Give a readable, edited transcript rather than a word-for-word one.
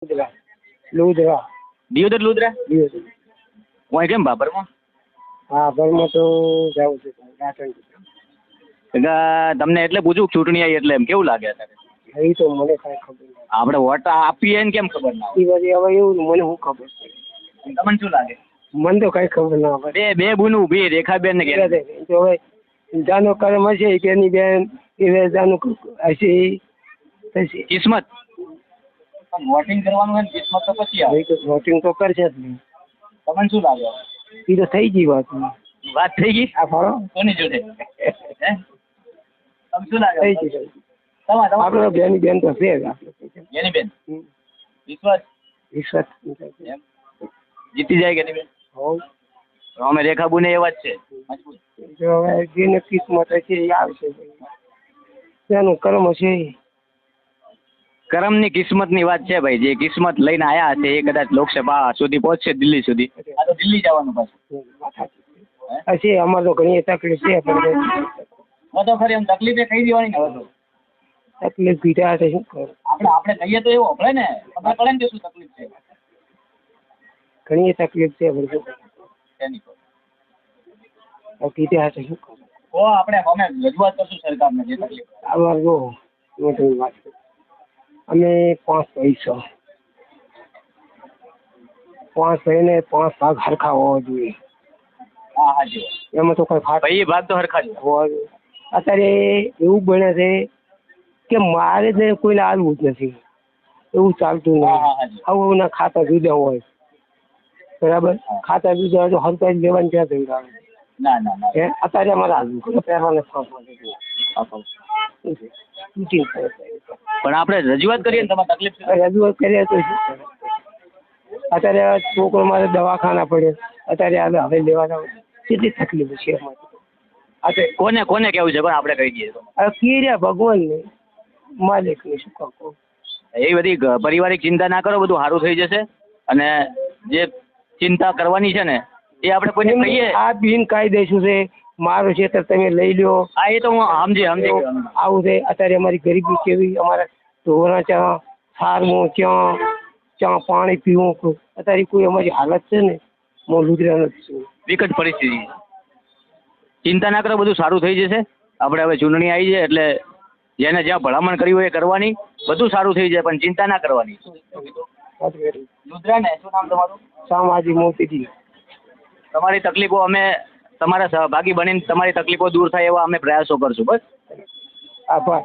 લુદ્રા લુદ્રા દિયોદર લુદ્રા દિયોદર. હું કેમ બાબરમાં હા ભરમાં તો જાઉં છું રાઠણ. તમને એટલે પૂછું ચૂંટણી આવી એટલે એમ કેવું લાગે અત્યારે એ તો મને કાંઈ ખબર નથી. આપણે વોટ આપીએ ને કેમ ખબર ના એ બધી હવે એવું મને શું ખબર છે. હોય તમને શું લાગે મને તો કાંઈ ખબર ના પડે. બે બે બુન ઊભી રેખાબેન ને કે તો હવે જાનો કર્મ હશે કેની બેન એ જાનું હશે એ થશે. કિસ્મત વોટિંગ કરવાનું હોય ને કિસ્મત તો પછી આવે હવે તો વોટિંગ તો કરશે જ નહીં. તમને શું લાગે એ તો થઈ ગઈ વાત. વાત થઈ ગઈ આ ફાળો કોની જોડે હે તમને શું લાગે થઈ ગઈ. તમારે આપણે બેની બેન તો છે જ આપણે. એની બેન વિશ્વાસ વિશ્વાસ એમ જીતી જાય કે બેન હોવ. અમે રેખાબુને એવા જ છે મજબૂત. જો હવે જેને કિસ્મત હશે એ આવશે. તેનું કર્મ હશે એ. કરમની કિસ્મતની વાત છે ભાઈ. જે કિસ્મત લઈને આયા હશે એ કદાચ લોકસભા સુધી પહોંચશે દિલ્હી સુધી. આ તો દિલ્હી જવાનું પાછું હશે અમારે તો ઘણી તકલીફ છે પણ હવે તો ખરી એમ તકલીફ એ કહી દેવાની ને હવે તો તકલીફ પીધા હશે શું કરું. આપણે કહીએ તો એવું હપડે ને ખબર પડે ને કે શું તકલીફ છે ઘણી તકલીફ છે બધું એની પીધા હશે શું કરું. તો આપણે અમે રજૂઆત કરશું સરકારને જે તકલીફ અમારે જો હું તમને વાત કરું. અમે 5 ભાઈ છો. 5 ભાઈને 5 ભાગ હરખા હોવા જોઈએ. હા હા જી એમાં તો કોઈ ફાટ ભાઈ ભાગ તો હરખા જ હોવા જોઈએ. અત્યારે એવું બને છે કે મારે જ કોઈને આવવું જ નથી. એવું ચાલતું હા નહીં. હા હા જી આવું ખાતા જુદા હોય બરાબર. ખાતા જુદા હોય તો હરતા જ લેવાની ક્યાં થઈ આવે. ના ના ના અત્યારે અમારે હાલવું પહેરવાને પણ આપણે રજૂઆત કરીએ ને તમારે તકલીફ છે રજૂઆત કરીએ તો શું કરે? અત્યારે છોકરો મારે દવાખાના પડે અત્યારે હવે લેવાના કેટલી તકલીફ છે અમારે. કોને કોને કેવું છે પણ આપણે કહી દઈએ તો હવે કીર્યા ભગવાનને માલિકને શું કહું. એ બધી પારિવારિક ચિંતા ના કરો. બધું સારું થઈ જશે. અને જે ચિંતા કરવાની છે ને એ આપણે કોઈને કહીએ. આ બિનકાયદેસર છે. મારું ક્ષેત્ર તમે લઈ લ્યો. હા એ તો હું સમજી આવું છે. અત્યારે અમારી ગરીબી કેવી. અમારા ઢોરા ચા ફાર્મો ચા પાણી પીવું. અત્યારે કોઈ અમારી હાલત છે ને હું લુગડા નથી. વિકટ પરિસ્થિતિ. ચિંતા ના કરો. બધું સારું થઈ જશે. આપણે હવે ચૂંટણી આવી છે એટલે જેને જ્યાં ભલામણ કરી હોય એ કરવાની. બધું સારું થઈ જાય પણ ચિંતા ના કરવાની. લુદ્રા ને શું નામ તમારું? સામાજિક મોતીજી. તમારી તકલીફો અમે તમારા સહભાગી બનીને તમારી તકલીફો દૂર થાય એવા અમે પ્રયાસો કરશું. બસ આભાર.